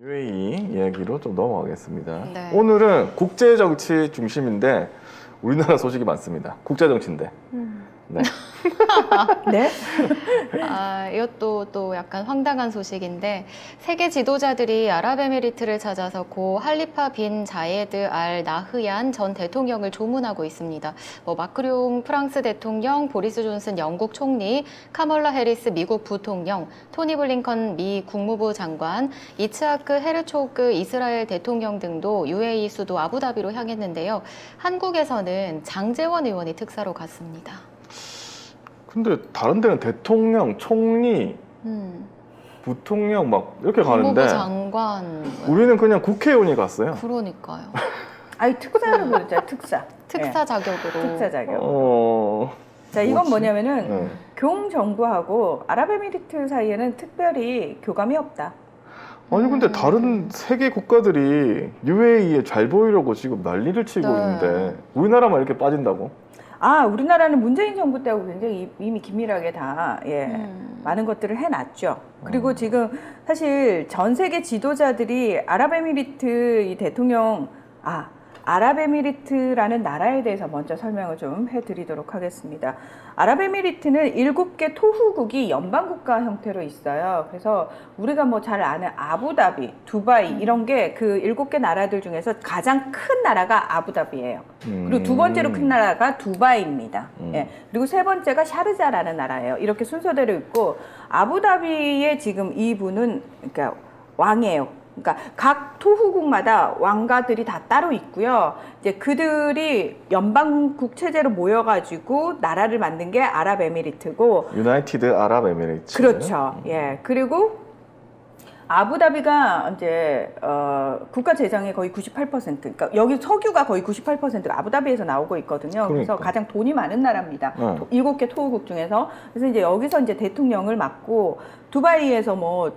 UAE 이야기로 좀 넘어가겠습니다. 네. 오늘은 국제 정치 중심인데 우리나라 소식이 많습니다. 국제 정치인데. 네. 네? 이것도 또 약간 황당한 소식인데 세계 지도자들이 아랍에미리트를 찾아서 고 할리파 빈 자예드 알 나흐얀 전 대통령을 조문하고 있습니다. 마크롱 프랑스 대통령, 보리스 존슨 영국 총리, 카멀라 해리스 미국 부통령, 토니 블링컨 미 국무부 장관, 이츠하크 헤르초그 이스라엘 대통령 등도 UAE 수도 아부다비로 향했는데요. 한국에서는 장제원 의원이 특사로 갔습니다. 근데 다른 데는 대통령, 총리, 부통령 막 이렇게 가는데 국무부 장관. 우리는 그냥 국회의원이 갔어요. 그러니까요. 아니 특사로 그러죠. 특사. 특사 네. 자격으로. 특사 자격. 자, 이건 뭐지? 뭐냐면은 네. 교웅 정부하고 아랍에미리트 사이에는 특별히 교감이 없다. 아니 근데 다른 세계 국가들이 UAE에 잘 보이려고 지금 난리를 치고 네. 있는데 우리나라만 이렇게 빠진다고? 우리나라는 문재인 정부 때하고 굉장히 이미 긴밀하게 다 많은 것들을 해놨죠. 그리고 지금 사실 전 세계 지도자들이 아랍에미리트 이 대통령 아랍에미리트라는 나라에 대해서 먼저 설명을 좀 해드리도록 하겠습니다. 아랍에미리트는 7개 토후국이 연방국가 형태로 있어요. 그래서 우리가 뭐 잘 아는 아부다비, 두바이 이런 게 그 7개 나라들 중에서 가장 큰 나라가 아부다비예요. 그리고 두 번째로 큰 나라가 두바이입니다. 예. 그리고 세 번째가 샤르자라는 나라예요. 이렇게 순서대로 있고 아부다비의 지금 이분은 그러니까 왕이에요. 그러니까 각 토후국마다 왕가들이 다 따로 있고요. 이제 그들이 연방국 체제로 모여가지고 나라를 만든 게 아랍에미리트고. 유나이티드 아랍에미리트. 그렇죠. 예. 그리고 아부다비가 이제 국가 재정의 거의 98%, 그러니까 여기 석유가 거의 98%가 아부다비에서 나오고 있거든요. 그래서 그러니까. 가장 돈이 많은 나라입니다. 7개 토후국 중에서. 그래서 이제 여기서 이제 대통령을 맡고 두바이에서 뭐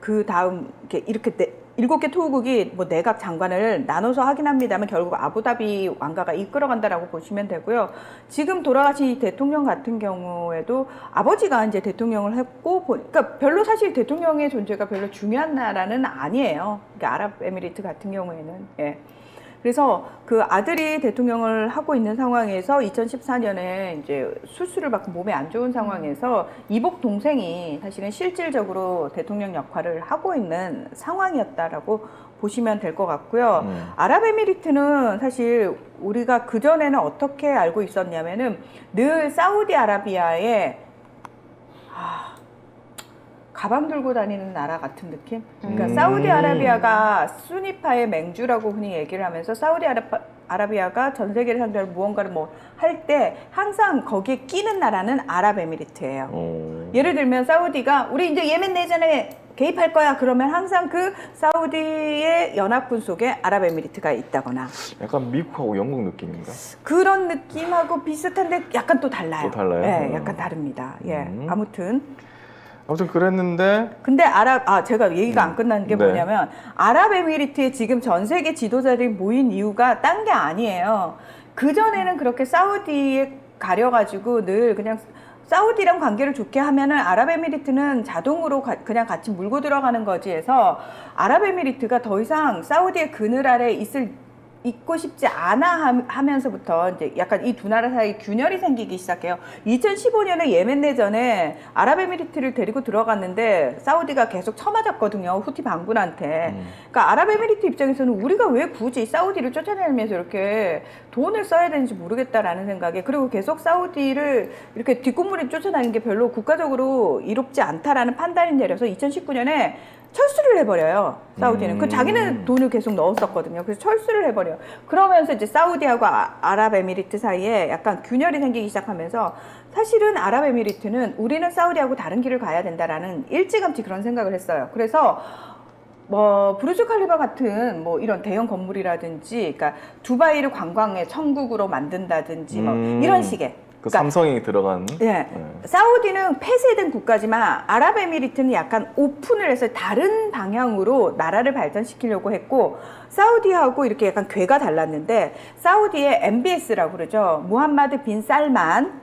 그 다음 이렇게 7개 토후국이 뭐 내각 장관을 나눠서 하긴 합니다만 결국 아부다비 왕가가 이끌어간다라고 보시면 되고요. 지금 돌아가신 대통령 같은 경우에도 아버지가 이제 대통령을 했고, 그러니까 별로 사실 대통령의 존재가 별로 중요한 나라는 아니에요. 그러니까 아랍에미리트 같은 경우에는. 예. 그래서 그 아들이 대통령을 하고 있는 상황에서 2014년에 이제 수술을 받고 몸에 안 좋은 상황에서 이복 동생이 사실은 실질적으로 대통령 역할을 하고 있는 상황이었다라고 보시면 될 것 같고요. 아랍에미리트는 사실 우리가 그전에는 어떻게 알고 있었냐면은 늘 사우디아라비아에 가방 들고 다니는 나라 같은 느낌? 그러니까 사우디아라비아가 수니파의 맹주라고 흔히 얘기를 하면서 사우디아라비아가 전 세계를 상대로 무언가를 뭐 할 때 항상 거기에 끼는 나라는 아랍에미리트예요. 예를 들면 사우디가 우리 이제 예멘 내전에 개입할 거야 그러면 항상 그 사우디의 연합군 속에 아랍에미리트가 있다거나. 약간 미국하고 영국 느낌인가? 그런 느낌하고 비슷한데 약간 또 달라요. 또 달라요? 예, 약간 다릅니다. 예, 아무튼 그랬는데 근데 제가 얘기가 안 끝난 게 네. 뭐냐면 아랍에미리트에 지금 전 세계 지도자들이 모인 이유가 딴 게 아니에요. 그전에는 그렇게 사우디에 가려가지고 늘 그냥 사우디랑 관계를 좋게 하면은 아랍에미리트는 자동으로 그냥 같이 물고 들어가는 거지 해서 아랍에미리트가 더 이상 사우디의 그늘 아래 있고 싶지 않아 하면서부터 이제 약간 이 두 나라 사이 균열이 생기기 시작해요. 2015년에 예멘 내전에 아랍에미리트를 데리고 들어갔는데 사우디가 계속 쳐맞았거든요. 후티 반군한테. 그러니까 아랍에미리트 입장에서는 우리가 왜 굳이 사우디를 쫓아내면서 이렇게 돈을 써야 되는지 모르겠다라는 생각에, 그리고 계속 사우디를 이렇게 뒷골목에 쫓아다니는 게 별로 국가적으로 이롭지 않다라는 판단이 내려서 2019년에 철수를 해버려요. 사우디는. 그 자기는 돈을 계속 넣었었거든요. 그래서 철수를 해버려요. 그러면서 이제 사우디하고 아랍에미리트 사이에 약간 균열이 생기기 시작하면서 사실은 아랍에미리트는 우리는 사우디하고 다른 길을 가야 된다라는 일찌감치 그런 생각을 했어요. 그래서 뭐 부르즈 칼리파 같은 뭐 이런 대형 건물이라든지, 그러니까 두바이를 관광의 천국으로 만든다든지 뭐 이런 식의 그 그러니까 삼성이 들어간. 예. 네. 사우디는 폐쇄된 국가지만 아랍에미리트는 약간 오픈을 해서 다른 방향으로 나라를 발전시키려고 했고 사우디하고 이렇게 약간 궤가 달랐는데 사우디의 MBS라고 그러죠. 무함마드 빈 살만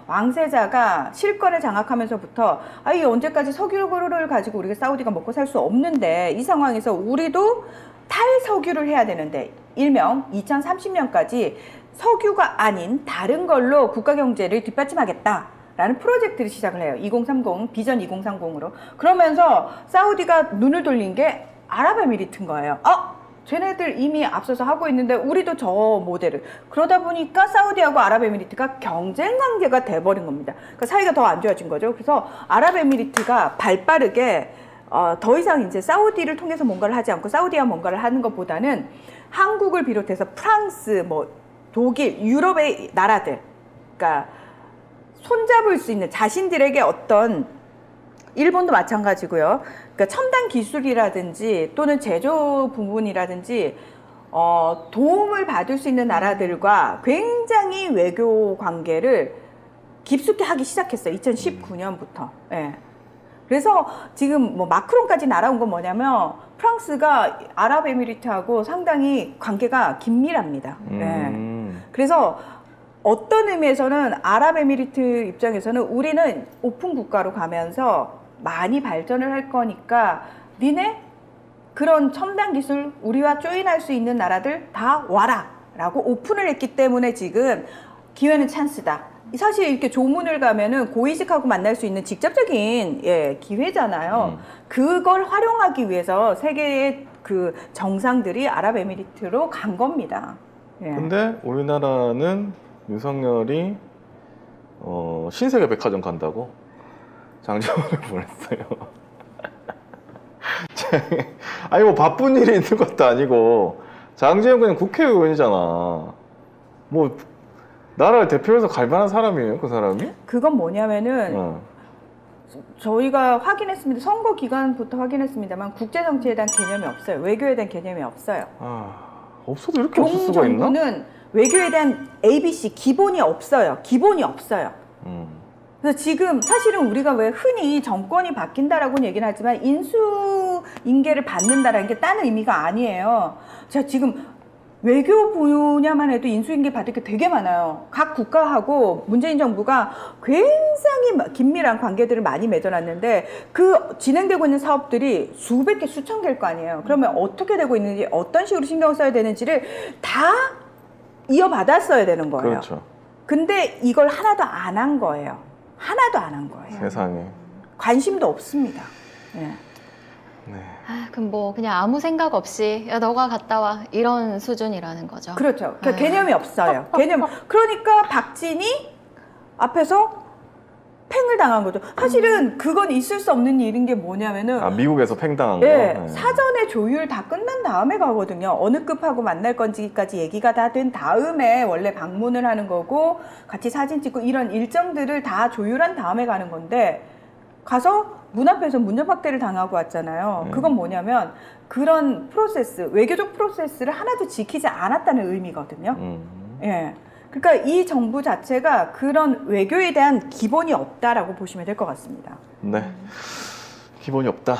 왕세자가 실권을 장악하면서부터 이 언제까지 석유를 가지고 우리가 사우디가 먹고 살 수 없는데 이 상황에서 우리도 탈석유를 해야 되는데 일명 2030년까지 석유가 아닌 다른 걸로 국가 경제를 뒷받침하겠다라는 프로젝트를 시작을 해요. 2030 비전 2030으로. 그러면서 사우디가 눈을 돌린 게 아랍에미리트인 거예요. 쟤네들 이미 앞서서 하고 있는데 우리도 저 모델을. 그러다 보니까 사우디하고 아랍에미리트가 경쟁 관계가 돼버린 겁니다. 그러니까 사이가 더 안 좋아진 거죠. 그래서 아랍에미리트가 발빠르게 더 이상 이제 사우디를 통해서 뭔가를 하지 않고 사우디와 뭔가를 하는 것보다는 한국을 비롯해서 프랑스, 독일, 유럽의 나라들, 그러니까 손잡을 수 있는 자신들에게 어떤 일본도 마찬가지고요. 그러니까 첨단 기술이라든지 또는 제조 부분이라든지 도움을 받을 수 있는 나라들과 굉장히 외교 관계를 깊숙이 하기 시작했어요. 2019년부터. 예. 그래서 지금 마크롱까지 날아온 건 뭐냐면 프랑스가 아랍에미리트하고 상당히 관계가 긴밀합니다. 그래서 어떤 의미에서는 아랍에미리트 입장에서는 우리는 오픈 국가로 가면서 많이 발전을 할 거니까 니네 그런 첨단 기술 우리와 조인할 수 있는 나라들 다 와라 라고 오픈을 했기 때문에 지금 기회는 찬스다. 사실 이렇게 조문을 가면은 고위직하고 만날 수 있는 직접적인 기회잖아요. 그걸 활용하기 위해서 세계의 그 정상들이 아랍에미리트로 간 겁니다. 근데 우리나라는 윤석열이 신세계 백화점 간다고 장지원을 보냈어요. 아니 뭐 바쁜 일이 있는 것도 아니고 장지원 그냥 국회의원이잖아. 뭐 나라를 대표해서 갈 만한 사람이에요, 그 사람이? 그건 뭐냐면은 저희가 확인했습니다. 선거 기간부터 확인했습니다만 국제 정치에 대한 개념이 없어요. 외교에 대한 개념이 없어요. 없어도 이렇게 없을 수가 있나? 정부는 외교에 대한 ABC 기본이 없어요. 기본이 없어요. 그래서 지금 사실은 우리가 왜 흔히 정권이 바뀐다라고는 얘기는 하지만 인수인계를 받는다라는 게 딴 의미가 아니에요. 제가 지금 외교 분야만 해도 인수인계 받을 게 되게 많아요. 각 국가하고 문재인 정부가 굉장히 긴밀한 관계들을 많이 맺어놨는데 그 진행되고 있는 사업들이 수백 개, 수천 개일 거 아니에요. 그러면 어떻게 되고 있는지 어떤 식으로 신경을 써야 되는지를 다 이어받았어야 되는 거예요. 그렇죠. 근데 이걸 하나도 안 한 거예요. 하나도 안 한 거예요. 세상에. 관심도 없습니다. 네. 그럼 그냥 아무 생각 없이 야 너가 갔다 와 이런 수준이라는 거죠. 그렇죠. 그러니까 개념이 없어요. 그러니까 박진이 앞에서 팽을 당한 거죠. 사실은 그건 있을 수 없는 일인 게 뭐냐면은 미국에서 팽당한 거? 네. 사전에 조율 다 끝난 다음에 가거든요. 어느 급하고 만날 건지까지 얘기가 다 된 다음에 원래 방문을 하는 거고 같이 사진 찍고 이런 일정들을 다 조율한 다음에 가는 건데 가서 문 앞에서 문전 확대를 당하고 왔잖아요. 그건 뭐냐면 그런 프로세스, 외교적 프로세스를 하나도 지키지 않았다는 의미거든요. 예. 그러니까 이 정부 자체가 그런 외교에 대한 기본이 없다라고 보시면 될 것 같습니다. 네. 기본이 없다.